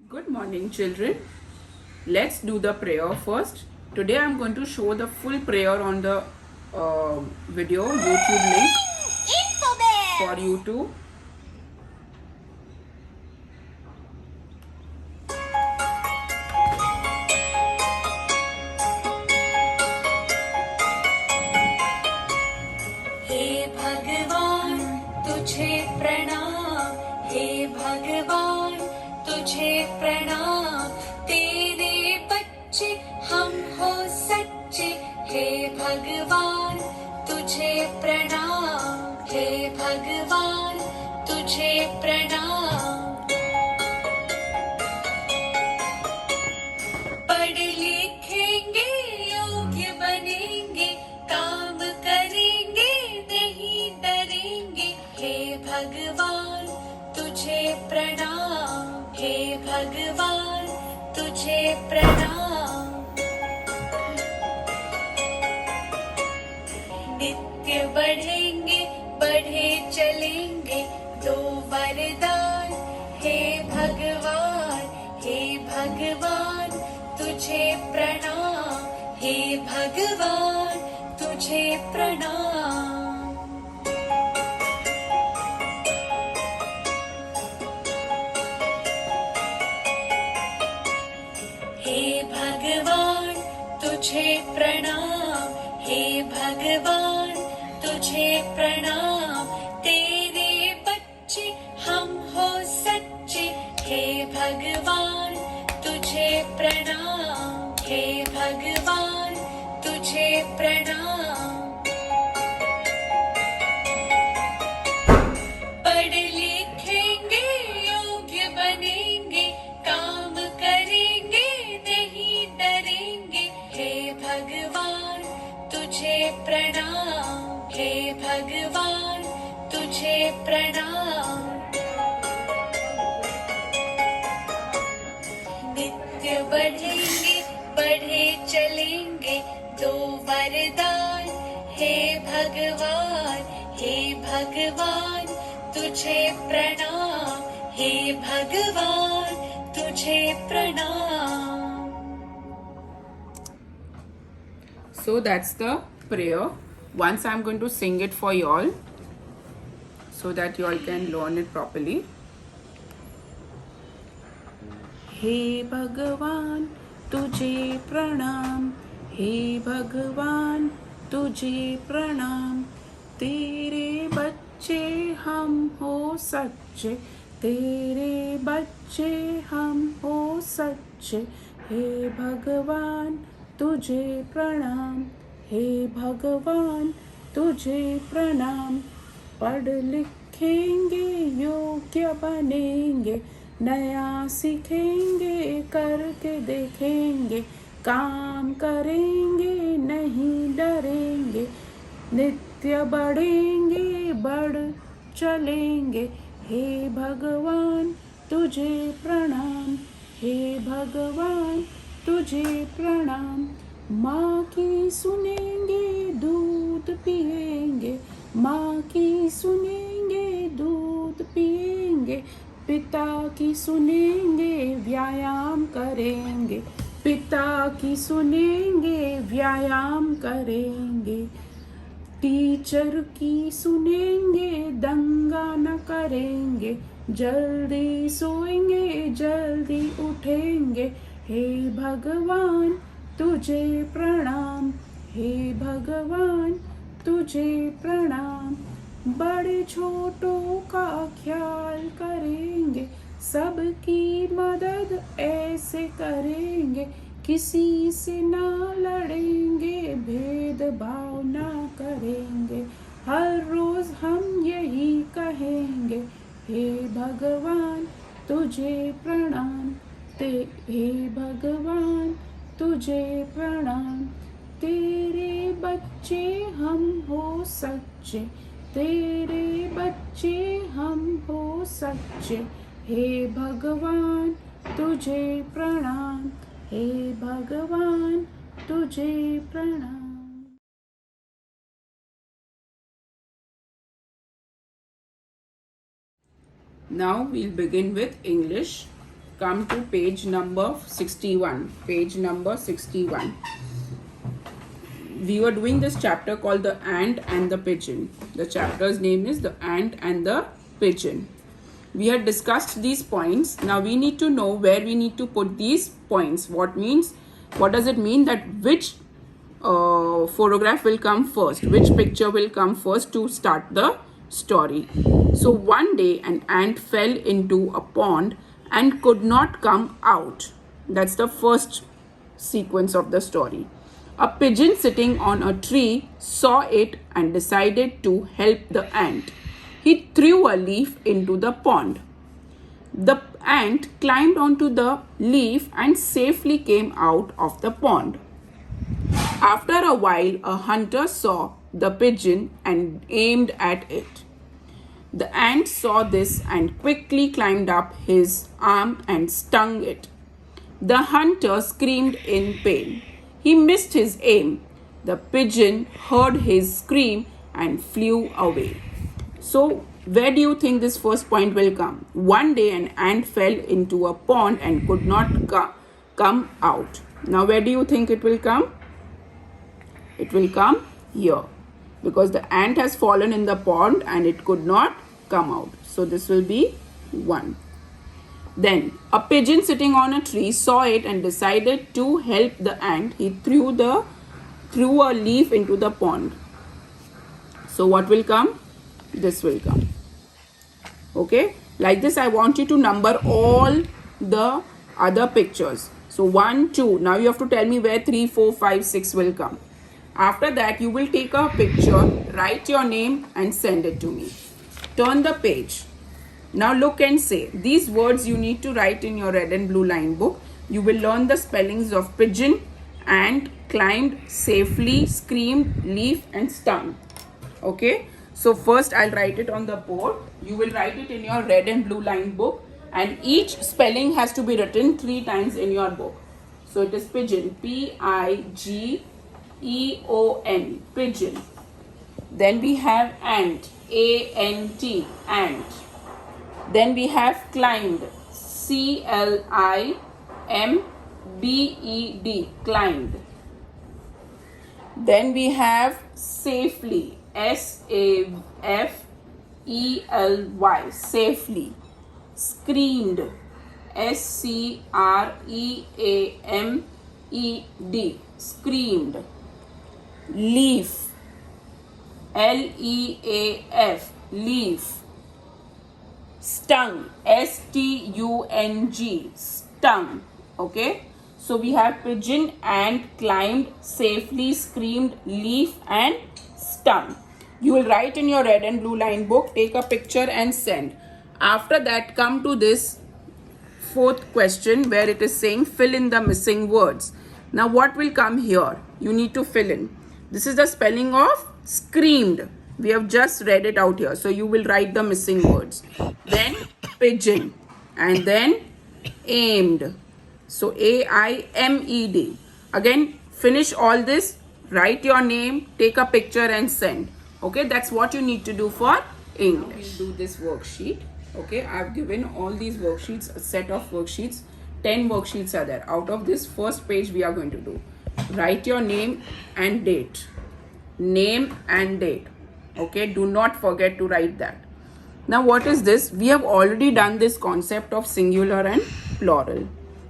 Good morning, children. Let's do the prayer first. Today I'm going to show the full prayer on the video YouTube link for you to. हे भगवान तुझे प्रणाम, हे भगवान तुझे प्रणाम। तेरे बच्चे हम हो सच्चे, हे भगवान तुझे प्रणाम, हे भगवान तुझे प्रणाम। पढ़ लिखेंगे योग्य बनेंगे, काम करेंगे नहीं डरेंगे। हे भगवान तुझे प्रणाम, हे भगवान तुझे प्रणाम। नित्य बढ़ेंगे बढ़े चलेंगे, दो वरदान। हे भगवान, हे भगवान तुझे प्रणाम, हे भगवान तुझे प्रणाम। हे भगवान तुझे प्रणाम, हे भगवान तुझे प्रणाम। तेरे बच्चे हम हो सच्चे, हे भगवान तुझे प्रणाम, हे भगवान तुझे प्रणाम। पढ़ लिखेंगे योग्य बनेंगे, काम करेंगे नहीं डरेंगे। हे भगवान तुझे प्रणाम, हे भगवान तुझे प्रणाम। नित्य बढ़ेंगे बढ़े चलेंगे, दो वरदान। हे भगवान, हे भगवान तुझे प्रणाम, हे भगवान तुझे प्रणाम। So that's the prayer. Once I'm going to sing it for you all so that you all can learn it properly. हे भगवान तुझे प्रणाम, हे भगवान तुझे प्रणाम। तेरे बच्चे हम हो सच्चे, तेरे बच्चे हम हो सच्चे। हे भगवान तुझे प्रणाम, हे भगवान तुझे प्रणाम। पढ़ लिखेंगे योग्य बनेंगे, नया सीखेंगे करके देखेंगे। काम करेंगे नहीं डरेंगे, नित्य बढ़ेंगे बढ़ चलेंगे। हे भगवान तुझे प्रणाम, हे भगवान तुझे प्रणाम। माँ की सुनेंगे दूध पिएंगे, माँ की सुनेंगे दूध पिएंगे। पिता की सुनेंगे व्यायाम करेंगे, पिता की सुनेंगे व्यायाम करेंगे। टीचर की सुनेंगे दंगा न करेंगे, जल्दी सोएंगे जल्दी उठेंगे। हे भगवान तुझे प्रणाम, हे भगवान तुझे प्रणाम। बड़े छोटों का ख्याल करेंगे, सबकी मदद ऐसे करेंगे। किसी से ना लड़ेंगे, भेदभाव ना करेंगे। हर रोज हम यही कहेंगे, हे भगवान तुझे प्रणाम, हे भगवान तुझे प्रणाम। तेरे बच्चे हम हो सच्चे, तेरे बच्चे हम हो सच्चे। हे भगवान तुझे प्रणाम, हे भगवान तुझे प्रणाम। Now we'll begin with English. come to page number 61. Page number 61. We were doing this chapter called The Ant and the Pigeon. The chapter's name is The Ant and the Pigeon. We had discussed these points. Now we need to know where we need to put these points. What does it mean that which photograph will come first? Which picture will come first to start the story? So one day an ant fell into a pond and could not come out. That's the first sequence of the story. A pigeon sitting on a tree saw it and decided to help the ant. He threw a leaf into the pond. The ant climbed onto the leaf and safely came out of the pond. After a while, a hunter saw the pigeon and aimed at it. The ant saw this and quickly climbed up his arm and stung it. The hunter screamed in pain. He missed his aim. The pigeon heard his scream and flew away. So, where do you think this first point will come? One day an ant fell into a pond and could not come out. Now, where do you think it will come? It will come here. Because the ant has fallen in the pond and it could not come out. So, this will be 1. Then, a pigeon sitting on a tree saw it and decided to help the ant. He threw a leaf into the pond. So, what will come? This will come. Okay, like this I want you to number all the other pictures. So 1, 2. Now you have to tell me where 3, 4, 5, 6 will come. After that you will take a picture, write your name and send it to me. Turn the page. Now look and say, these words you need to write in your red and blue line book. You will learn the spellings of pigeon, ant, climbed, safely, screamed, leaf and stung. Okay. So first I'll write it on the board. You will write it in your red and blue line book. And each spelling has to be written 3 times in your book. So it is pigeon. P-I-G-E-O-N. Pigeon. Then we have ant. A-N-T. Ant. Then we have climbed. C-L-I-M-B-E-D. Climbed. Then we have safely. S-A-F-E-L-Y. Safely. Screamed. S-C-R-E-A-M-E-D. Screamed. Leaf. L-E-A-F. Leaf. Stung. S-T-U-N-G. Stung. Okay. So we have pigeon, ant, climbed, safely, screamed, leaf and stung. You will write in your red and blue line book, take a picture and send. After that, come to this 4th question where it is saying fill in the missing words. Now what will come here? You need to fill in. This is the spelling of screamed. We have just read it out here. So you will write the missing words. Then pigeon and then aimed. So A-I-M-E-D. Again, finish all this. Write your name, take a picture and send. Okay, that's what you need to do for English. We'll do this worksheet. Okay, I've given all these worksheets, a set of worksheets. 10 worksheets are there. Out of this first page we are going to do. Write your name and date. Name and date. Okay, do not forget to write that. Now what is this? We have already done this concept of singular and plural.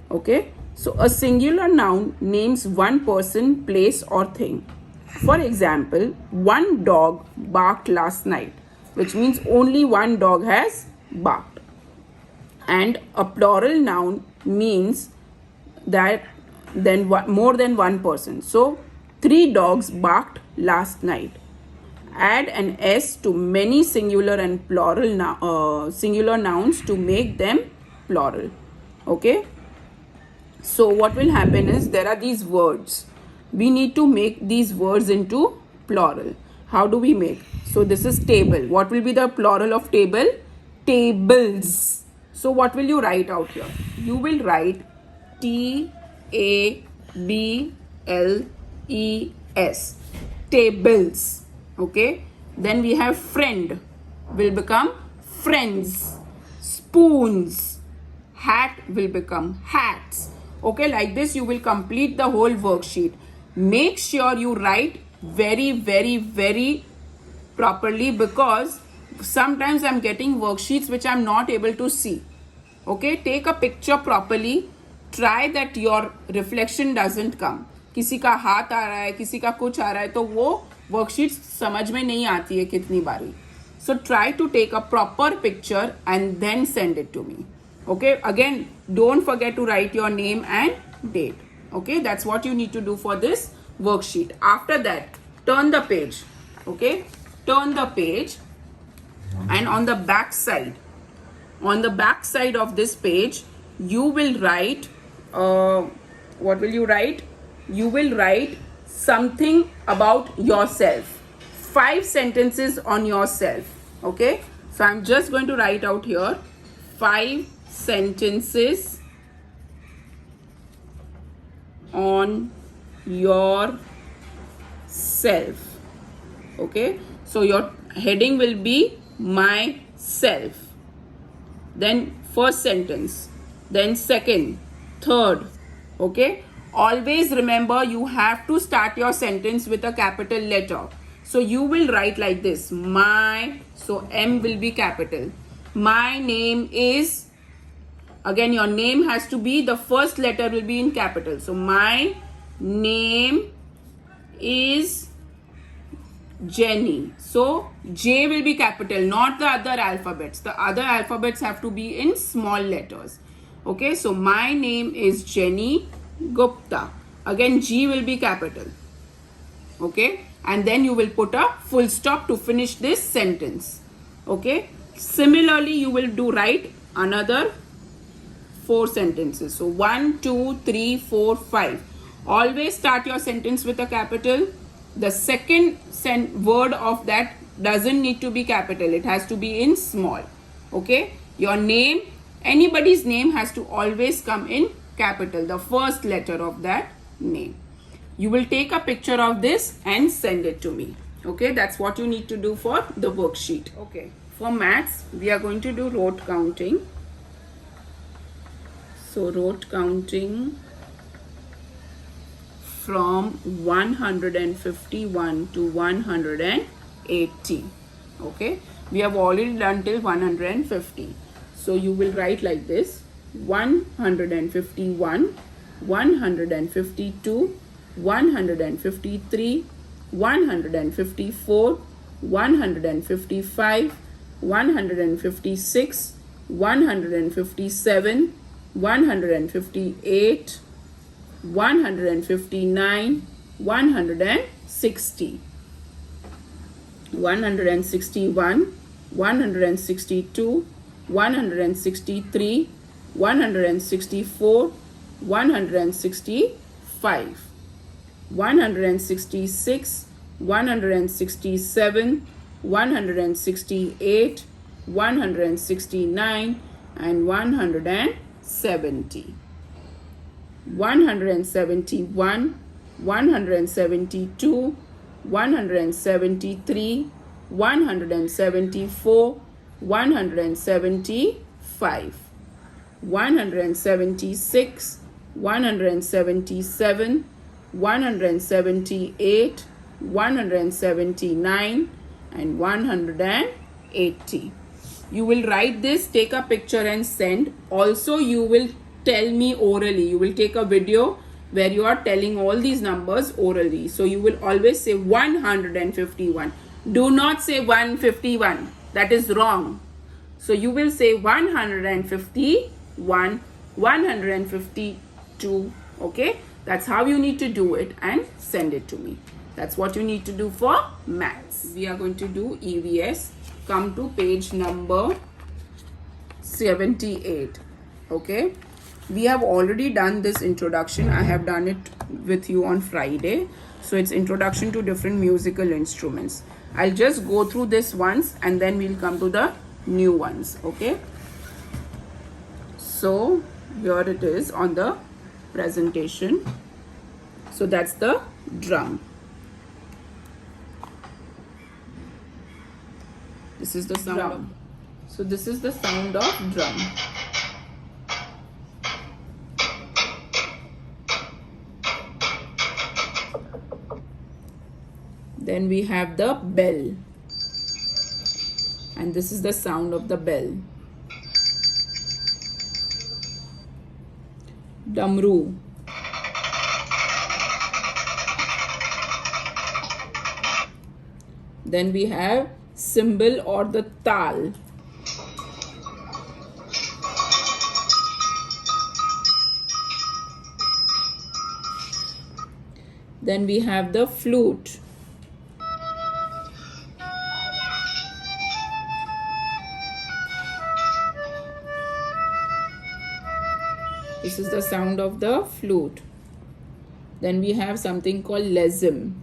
Okay, so a singular noun names one person, place or thing. For example, one dog barked last night, which means only one dog has barked. And a plural noun means that then more than one person. So 3 dogs barked last night. Add an S to many singular and plural singular nouns to make them plural. Okay. So what will happen is there are these words. We need to make these words into plural. How do we make? So this is table. What will be the plural of table? Tables. So what will you write out here? You will write T-A-B-L-E-S. Tables. Okay. Then we have friend. Will become friends. Spoons. hat will become hats. Okay, like this you will complete the whole worksheet. Make sure you write very, very, very properly, because sometimes I'm getting worksheets which I'm not able to see. Okay, take a picture properly. Try that your reflection doesn't come. किसी का हाथ आ रहा है, किसी का कुछ आ रहा है, तो वो वर्कशीट समझ में नहीं आती है कितनी बारी. So try to take a proper picture and then send it to me. Okay, again, don't forget to write your name and date. Okay, that's what you need to do for this worksheet. After that, turn the page. Okay, turn the page, and on the back side of this page, you will write, what will you write? You will write something about yourself. 5 sentences on yourself. Okay, so I'm just going to write out here 5 sentences on yourself. Okay, so your heading will be myself. Then first sentence, then second, third. Okay, always remember you have to start your sentence with a capital letter. So you will write like this, my, so M will be capital. My name is, again your name has to be, the first letter will be in capital. So my name is Jenny. So J will be capital, not the other alphabets. The other alphabets have to be in small letters. Okay, so my name is Jenny Gupta. Again G will be capital. Okay, and then you will put a full stop to finish this sentence. Okay, similarly you will write another 4 sentences. So 1, 2, 3, 4, 5. Always start your sentence with a capital. The second word of that doesn't need to be capital. It has to be in small. Okay, your name, anybody's name has to always come in capital, the first letter of that name. You will take a picture of this and send it to me. Okay, that's what you need to do for the worksheet. Okay, for maths, we are going to do rote counting. So rote counting from 151 to 180. Okay, we have already done till 150. So you will write like this: 151, 152, 153, 154, 155, 156, 157, 158, 159, 160, 161, 162, 163, 164, 165, 166, 167, 168, 169, and 170. 171, 172, 173, 174, 175, 176, 177, 178, 179, and 180. You will write this, take a picture and send. Also, you will tell me orally. You will take a video where you are telling all these numbers orally. So you will always say 151. Do not say 151. That is wrong. So you will say 151, 152. Okay, that's how you need to do it and send it to me. That's what you need to do for maths. We are going to do EVS. Come to page number 78. Okay, we have already done this introduction. I have done it with you on Friday. So it's introduction to different musical instruments. I'll just go through this once and then we'll come to the new ones. Okay, so here it is on the presentation. So that's the drum. This is the sound of, so this is the sound of drum. Then we have the bell. And this is the sound of the bell. Damru. Then we have cymbal or the tal. Then we have the flute. This is the sound of the flute. Then we have something called lezim.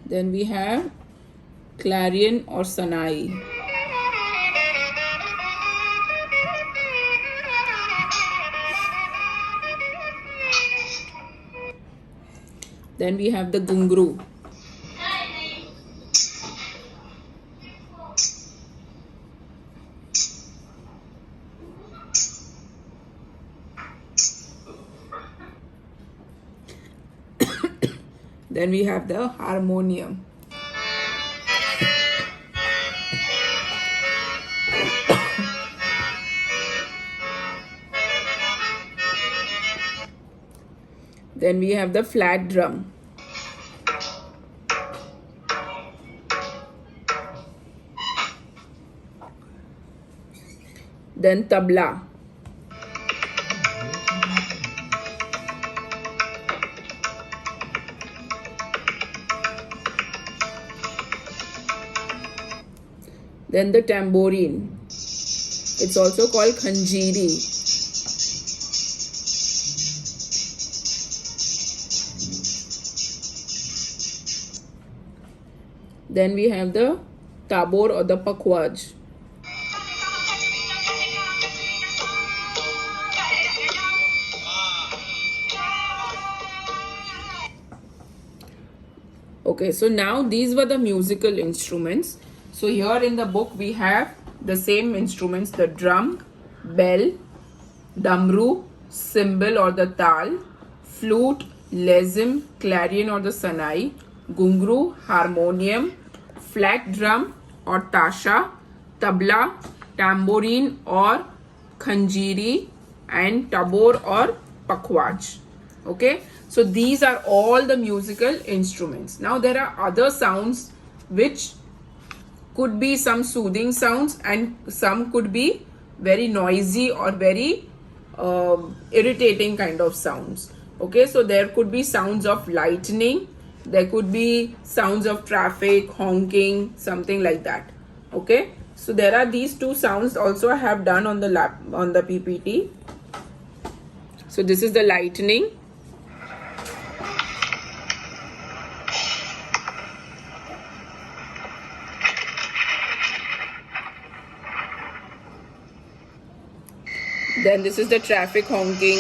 Then we have clarion or sanai. Then we have the gungru. Then we have the harmonium. Then we have the flat drum. Then tabla. Then the tambourine. It's also called khanjiri. Then we have the tabor or the pakwaj. Okay, so now these were the musical instruments. So here in the book we have the same instruments: the drum, bell, damru, cymbal or the tal, flute, lezim, clarion or the sanai, gungru, harmonium, flat drum or tasha, tabla, tambourine or khanjiri, and tabor or pakwaj. Okay, so these are all the musical instruments. Now there are other sounds which could be some soothing sounds and some could be very noisy or very irritating kind of sounds. Okay, so there could be sounds of lightning, there could be sounds of traffic, honking, something like that. Okay, so there are these two sounds also I have done on the PPT. So this is the lightning. Then this is the traffic honking.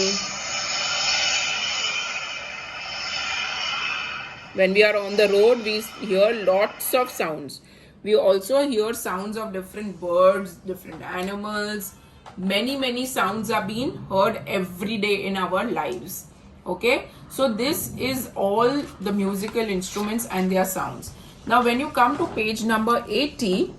When we are on the road, we hear lots of sounds. We also hear sounds of different birds, different animals. Many sounds are being heard every day in our lives. Okay, so this is all the musical instruments and their sounds. Now when you come to page number 80,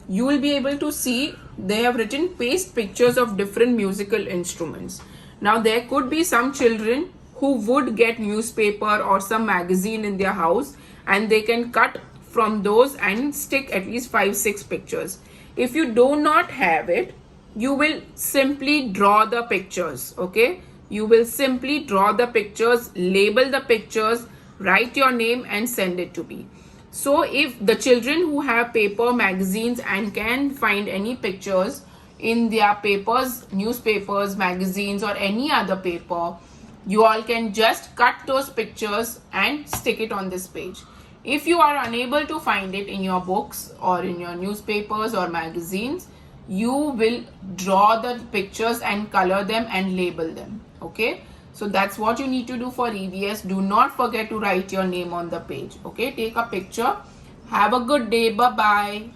you will be able to see they have written paste pictures of different musical instruments. Now there could be some children who would get newspaper or some magazine in their house, and they can cut from those and stick at least 5-6 pictures. If you do not have it, you will simply draw the pictures. Okay, you will simply draw the pictures, label the pictures, write your name and send it to me. So if the children who have paper, magazines and can find any pictures in their papers, newspapers, magazines or any other paper, you all can just cut those pictures and stick it on this page. If you are unable to find it in your books or in your newspapers or magazines, you will draw the pictures and color them and label them. Okay, so that's what you need to do for EVS. Do not forget to write your name on the page. Okay, take a picture. Have a good day. Bye bye.